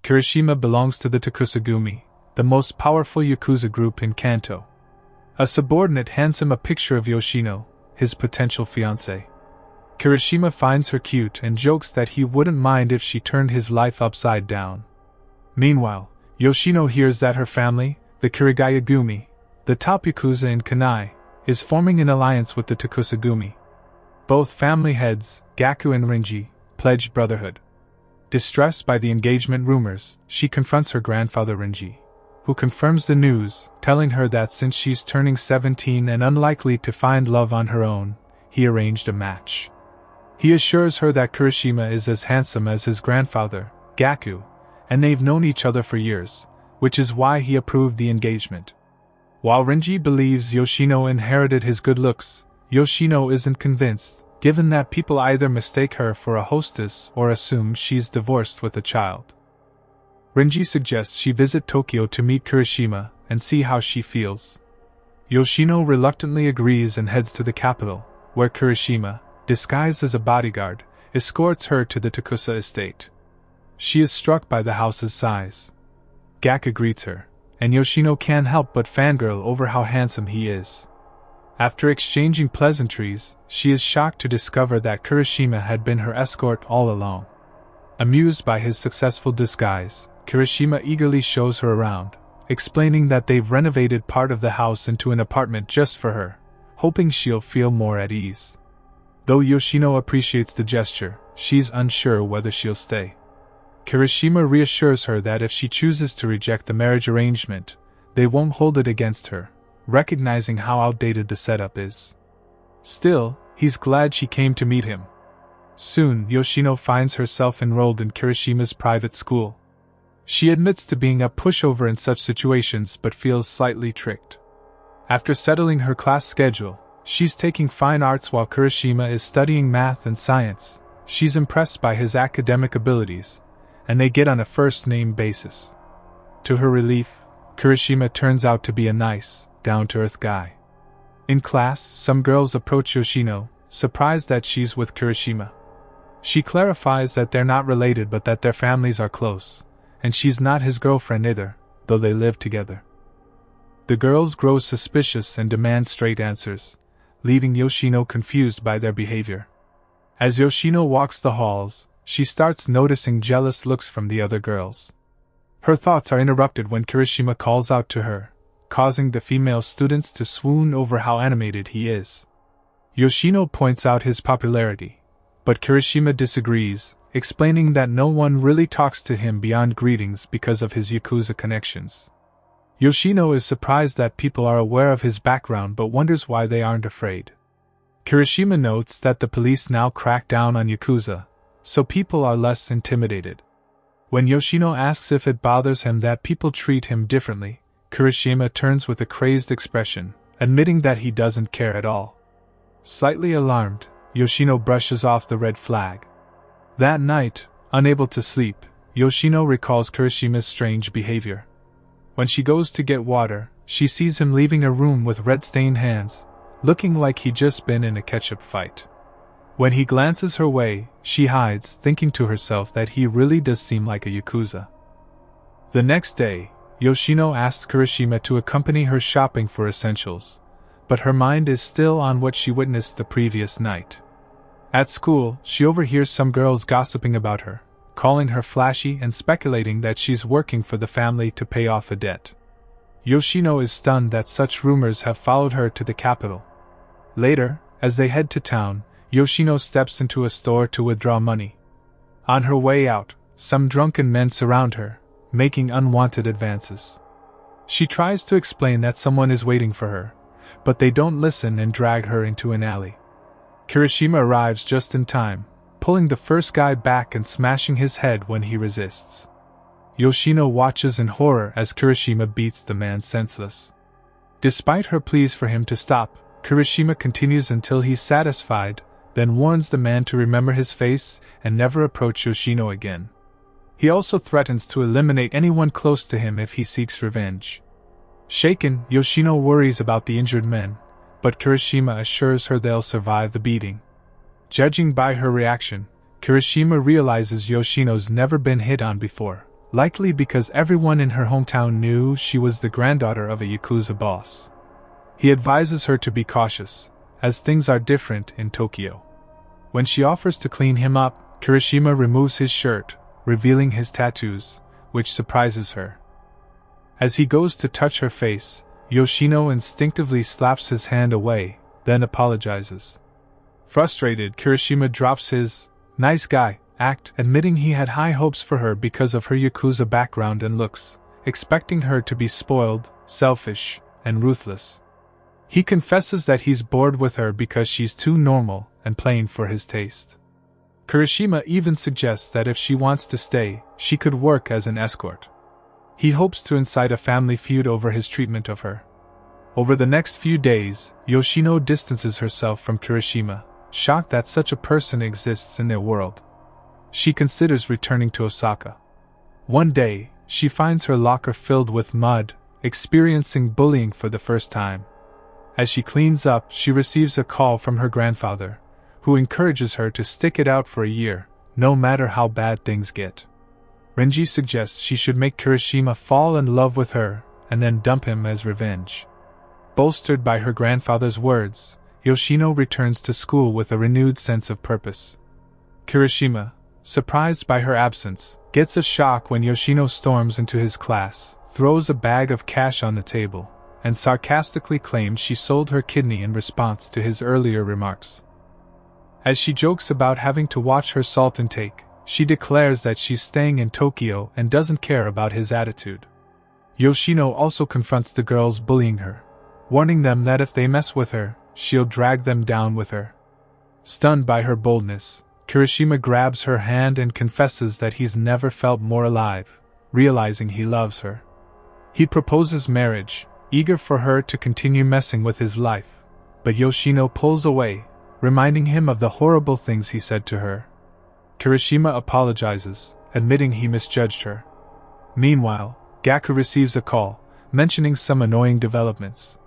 Kirishima belongs to the Takusagumi, the most powerful Yakuza group in Kanto. A subordinate hands him a picture of Yoshino, his potential fiancé. Kirishima finds her cute and jokes that he wouldn't mind if she turned his life upside down. Meanwhile, Yoshino hears that her family, the Kirigayagumi, the top Yakuza in Kanai, is forming an alliance with the Takusagumi. Both family heads, Gaku and Rinji, pledged brotherhood. Distressed by the engagement rumors, she confronts her grandfather Rinji, who confirms the news, telling her that since she's turning 17 and unlikely to find love on her own, he arranged a match. He assures her that Kirishima is as handsome as his grandfather, Gaku, and they've known each other for years, which is why he approved the engagement. While Rinji believes Yoshino inherited his good looks, Yoshino isn't convinced, given that people either mistake her for a hostess or assume she's divorced with a child. Rinji suggests she visit Tokyo to meet Kirishima and see how she feels. Yoshino reluctantly agrees and heads to the capital, where Kirishima, disguised as a bodyguard, escorts her to the Takusa estate. She is struck by the house's size. Gaku greets her, and Yoshino can't help but fangirl over how handsome he is. After exchanging pleasantries, she is shocked to discover that Kirishima had been her escort all along. Amused by his successful disguise, Kirishima eagerly shows her around, explaining that they've renovated part of the house into an apartment just for her, hoping she'll feel more at ease. Though Yoshino appreciates the gesture, she's unsure whether she'll stay. Kirishima reassures her that if she chooses to reject the marriage arrangement, they won't hold it against her, recognizing how outdated the setup is. Still, he's glad she came to meet him. Soon, Yoshino finds herself enrolled in Kirishima's private school. She admits to being a pushover in such situations but feels slightly tricked. After settling her class schedule, she's taking fine arts while Kirishima is studying math and science. She's impressed by his academic abilities, and they get on a first-name basis. To her relief, Kirishima turns out to be a nice, down-to-earth guy. In class, some girls approach Yoshino, surprised that she's with Kirishima. She clarifies that they're not related but that their families are close, and she's not his girlfriend either, though they live together. The girls grow suspicious and demand straight answers, leaving Yoshino confused by their behavior. As Yoshino walks the halls, she starts noticing jealous looks from the other girls. Her thoughts are interrupted when Kirishima calls out to her, causing the female students to swoon over how animated he is. Yoshino points out his popularity, but Kirishima disagrees, explaining that no one really talks to him beyond greetings because of his Yakuza connections. Yoshino is surprised that people are aware of his background but wonders why they aren't afraid. Kirishima notes that the police now crack down on Yakuza, so people are less intimidated. When Yoshino asks if it bothers him that people treat him differently, Kirishima turns with a crazed expression, admitting that he doesn't care at all. Slightly alarmed, Yoshino brushes off the red flag. That night, unable to sleep, Yoshino recalls Kirishima's strange behavior. When she goes to get water, she sees him leaving a room with red-stained hands, looking like he'd just been in a ketchup fight. When he glances her way, she hides, thinking to herself that he really does seem like a Yakuza. The next day, Yoshino asks Kirishima to accompany her shopping for essentials, but her mind is still on what she witnessed the previous night. At school, she overhears some girls gossiping about her, calling her flashy and speculating that she's working for the family to pay off a debt. Yoshino is stunned that such rumors have followed her to the capital. Later, as they head to town, Yoshino steps into a store to withdraw money. On her way out, some drunken men surround her, making unwanted advances. She tries to explain that someone is waiting for her, but they don't listen and drag her into an alley. Kirishima arrives just in time, pulling the first guy back and smashing his head when he resists. Yoshino watches in horror as Kirishima beats the man senseless. Despite her pleas for him to stop, Kirishima continues until he's satisfied, then warns the man to remember his face and never approach Yoshino again. He also threatens to eliminate anyone close to him if he seeks revenge. Shaken, Yoshino worries about the injured men, but Kirishima assures her they'll survive the beating. Judging by her reaction, Kirishima realizes Yoshino's never been hit on before, likely because everyone in her hometown knew she was the granddaughter of a Yakuza boss. He advises her to be cautious, as things are different in Tokyo. When she offers to clean him up, Kirishima removes his shirt, revealing his tattoos, which surprises her. As he goes to touch her face, Yoshino instinctively slaps his hand away, then apologizes. Frustrated, Kirishima drops his nice guy act, admitting he had high hopes for her because of her Yakuza background and looks, expecting her to be spoiled, selfish, and ruthless. He confesses that he's bored with her because she's too normal and plain for his taste. Kirishima even suggests that if she wants to stay, she could work as an escort. He hopes to incite a family feud over his treatment of her. Over the next few days, Yoshino distances herself from Kirishima, shocked that such a person exists in their world. She considers returning to Osaka. One day, she finds her locker filled with mud, experiencing bullying for the first time. As she cleans up, she receives a call from her grandfather, who encourages her to stick it out for a year, no matter how bad things get. Renji suggests she should make Kirishima fall in love with her, and then dump him as revenge. Bolstered by her grandfather's words, Yoshino returns to school with a renewed sense of purpose. Kirishima, surprised by her absence, gets a shock when Yoshino storms into his class, throws a bag of cash on the table, and sarcastically claims she sold her kidney in response to his earlier remarks. As she jokes about having to watch her salt intake, she declares that she's staying in Tokyo and doesn't care about his attitude. Yoshino also confronts the girls bullying her, warning them that if they mess with her, she'll drag them down with her. Stunned by her boldness, Kirishima grabs her hand and confesses that he's never felt more alive, realizing he loves her. He proposes marriage, eager for her to continue messing with his life, but Yoshino pulls away, reminding him of the horrible things he said to her. Kirishima apologizes, admitting he misjudged her. Meanwhile, Gaku receives a call, mentioning some annoying developments.